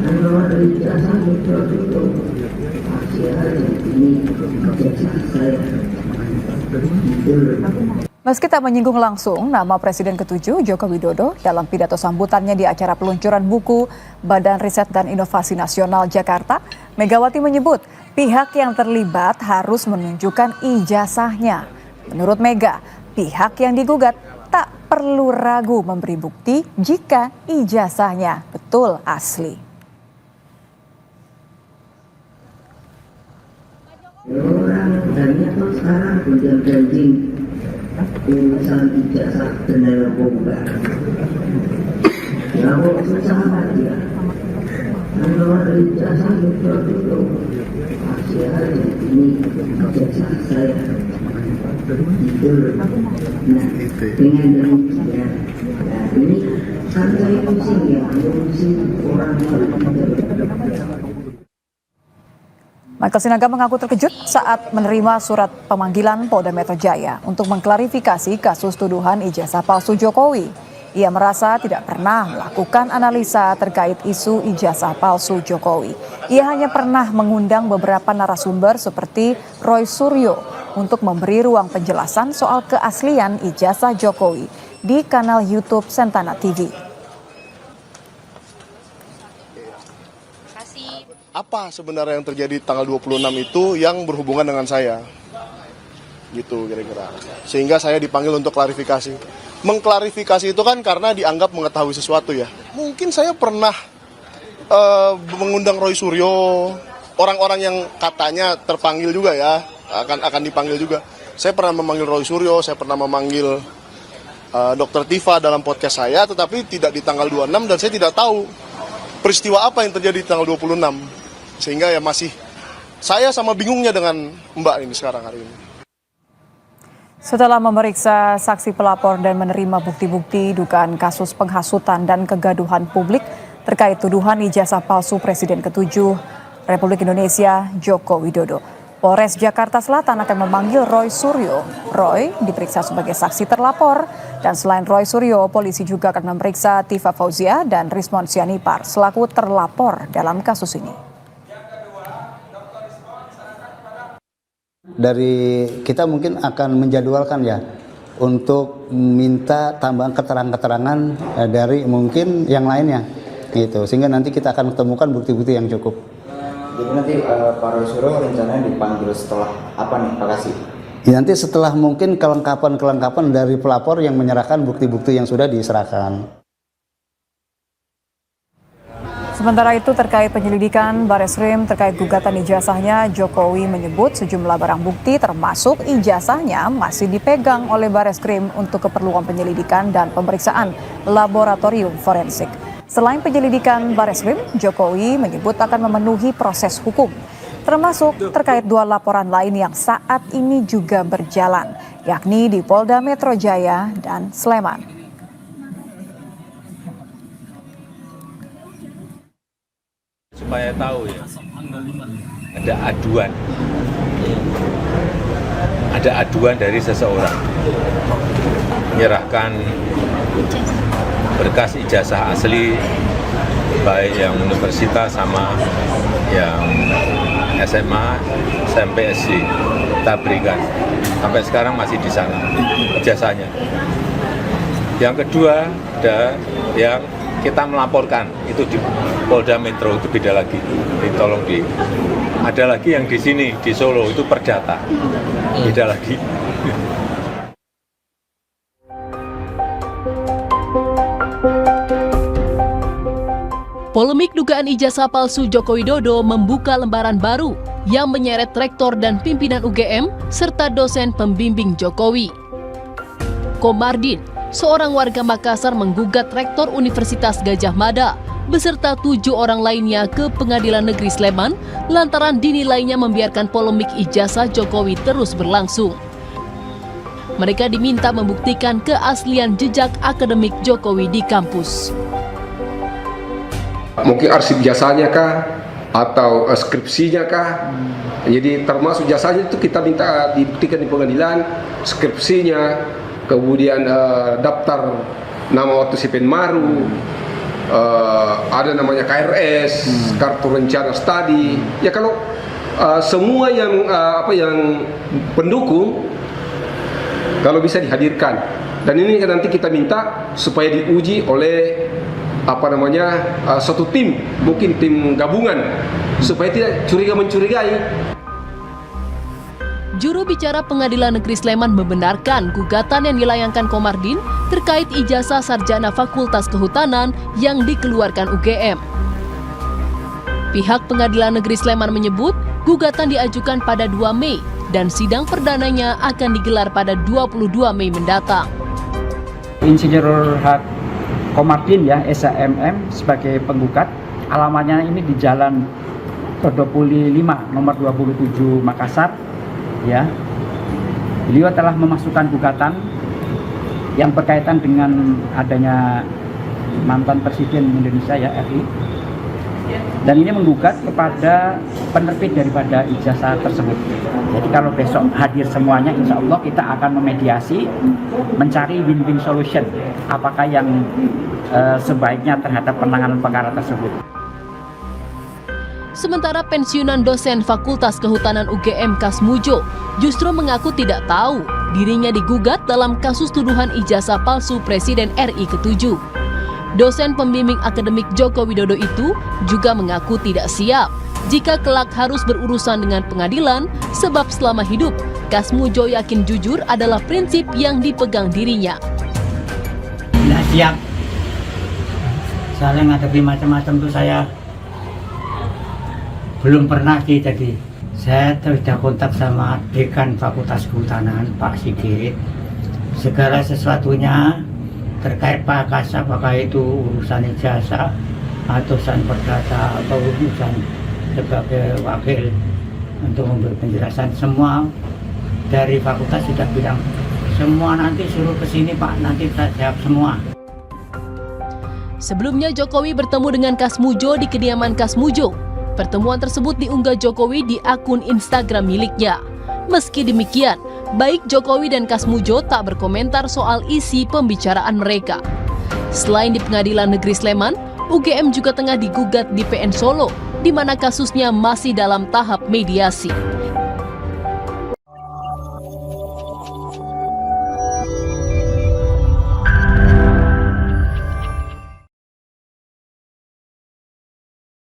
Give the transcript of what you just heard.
Kalau ada ijazah itu masih ada ini ijazah saya. Meski tak menyinggung langsung nama Presiden ke-7 Joko Widodo dalam pidato sambutannya di acara peluncuran buku Badan Riset dan Inovasi Nasional Jakarta, Megawati menyebut pihak yang terlibat harus menunjukkan ijazahnya. Menurut Mega, pihak yang digugat tak perlu ragu memberi bukti jika ijazahnya betul asli. Orang banyak tuh sekarang gonjang-ganjing urusan ijazah dan narkoba. Ya kok susah aja. Kalau ada ijazah itu masih ada ini ijazah saya. Itu. Nah, dengan demikian, ini kan saya pusing ya, pusing orang. Michael Sinaga mengaku terkejut saat menerima surat pemanggilan Polda Metro Jaya untuk mengklarifikasi kasus tuduhan ijazah palsu Jokowi. Ia merasa tidak pernah melakukan analisa terkait isu ijazah palsu Jokowi. Ia hanya pernah mengundang beberapa narasumber seperti Roy Suryo untuk memberi ruang penjelasan soal keaslian ijazah Jokowi di kanal YouTube Sentana TV. Apa sebenarnya yang terjadi tanggal 26 itu yang berhubungan dengan saya, gitu kira-kira. Sehingga saya dipanggil untuk klarifikasi. Mengklarifikasi itu kan karena dianggap mengetahui sesuatu ya. Mungkin saya pernah mengundang Roy Suryo, orang-orang yang katanya terpanggil juga ya, akan dipanggil juga. Saya pernah memanggil Roy Suryo, saya pernah memanggil Dr. Tifa dalam podcast saya, tetapi tidak di tanggal 26 dan saya tidak tahu peristiwa apa yang terjadi di tanggal 26. Sehingga ya masih saya sama bingungnya dengan Mbak ini sekarang hari ini. Setelah memeriksa saksi pelapor dan menerima bukti-bukti dugaan kasus penghasutan dan kegaduhan publik terkait tuduhan ijazah palsu Presiden ke-7 Republik Indonesia Joko Widodo, Polres Jakarta Selatan akan memanggil Roy Suryo. Roy diperiksa sebagai saksi terlapor dan selain Roy Suryo, polisi juga akan memeriksa Tifa Fauzia dan Rismon Sianipar selaku terlapor dalam kasus ini. Dari kita mungkin akan menjadwalkan ya untuk minta tambahan keterangan-keterangan dari mungkin yang lainnya gitu, sehingga nanti kita akan temukan bukti-bukti yang cukup. Jadi nanti Pak Roy Suryo rencananya dipanggil setelah apa nih Pak Kasih? Ya, nanti setelah mungkin kelengkapan dari pelapor yang menyerahkan bukti-bukti yang sudah diserahkan. Sementara itu terkait penyelidikan Bareskrim terkait gugatan ijazahnya, Jokowi menyebut sejumlah barang bukti termasuk ijazahnya masih dipegang oleh Bareskrim untuk keperluan penyelidikan dan pemeriksaan laboratorium forensik. Selain penyelidikan Bareskrim, Jokowi menyebut akan memenuhi proses hukum, termasuk terkait 2 laporan lain yang saat ini juga berjalan, yakni di Polda Metro Jaya dan Sleman. Supaya tahu ya, ada aduan dari seseorang menyerahkan berkas ijazah asli baik yang universitas sama yang SMA sampai SD kita berikan, sampai sekarang masih di sana ijazahnya. Yang kedua ada yang kita melaporkan itu di Polda Metro, itu beda lagi. Tolong ada lagi yang di sini di Solo itu perdata, beda lagi. Polemik dugaan ijazah palsu Joko Widodo membuka lembaran baru yang menyeret rektor dan pimpinan UGM serta dosen pembimbing Jokowi. Komardin, seorang warga Makassar, menggugat rektor Universitas Gadjah Mada beserta 7 orang lainnya ke Pengadilan Negeri Sleman lantaran dinilainya membiarkan polemik ijazah Jokowi terus berlangsung. Mereka diminta membuktikan keaslian jejak akademik Jokowi di kampus. Mungkin arsip jasanya kah atau skripsinya kah? Jadi termasuk jasanya itu kita minta dibuktikan di pengadilan, skripsinya, kemudian daftar nama waktu si Penmaru, ada namanya KRS, kartu rencana studi. Ya kalau semua yang yang pendukung kalau bisa dihadirkan. Dan ini nanti kita minta supaya diuji oleh satu tim, mungkin tim gabungan, supaya tidak curiga-mencurigai. Juru bicara Pengadilan Negeri Sleman membenarkan gugatan yang dilayangkan Komardin terkait ijazah sarjana Fakultas Kehutanan yang dikeluarkan UGM. Pihak Pengadilan Negeri Sleman menyebut gugatan diajukan pada 2 Mei dan sidang perdananya akan digelar pada 22 Mei mendatang. Insinyur H. Komardin ya, SHMM sebagai penggugat, alamatnya ini di Jalan Todopuli 5 nomor 27 Makassar. Ya, beliau telah memasukkan gugatan yang berkaitan dengan adanya mantan Presiden Indonesia ya RI, dan ini menggugat kepada penerbit daripada ijazah tersebut. Jadi kalau besok hadir semuanya, insya Allah kita akan memediasi, mencari win-win solution, apakah yang sebaiknya terhadap penanganan perkara tersebut. Sementara pensiunan dosen Fakultas Kehutanan UGM Kasmujo justru mengaku tidak tahu dirinya digugat dalam kasus tuduhan ijazah palsu Presiden RI ke-7. Dosen pembimbing akademik Joko Widodo itu juga mengaku tidak siap jika kelak harus berurusan dengan pengadilan, sebab selama hidup Kasmujo yakin jujur adalah prinsip yang dipegang dirinya. Tidak siap. Soalnya ngadepi macam-macam tuh saya belum pernah sih. Jadi saya sudah kontak sama Dekan Fakultas Kehutanan Pak Sigit. Segala sesuatunya terkait Pak Kasab, apakah itu urusan ijazah atau urusan perdata atau urusan sebagai wakil untuk memberi penjelasan, semua dari fakultas sudah bilang semua nanti suruh ke sini Pak, nanti kita jawab semua. Sebelumnya Jokowi bertemu dengan Kasmujo di kediaman Kasmujo. Pertemuan tersebut diunggah Jokowi di akun Instagram miliknya. Meski demikian, baik Jokowi dan Kasmujo tak berkomentar soal isi pembicaraan mereka. Selain di Pengadilan Negeri Sleman, UGM juga tengah digugat di PN Solo, di mana kasusnya masih dalam tahap mediasi.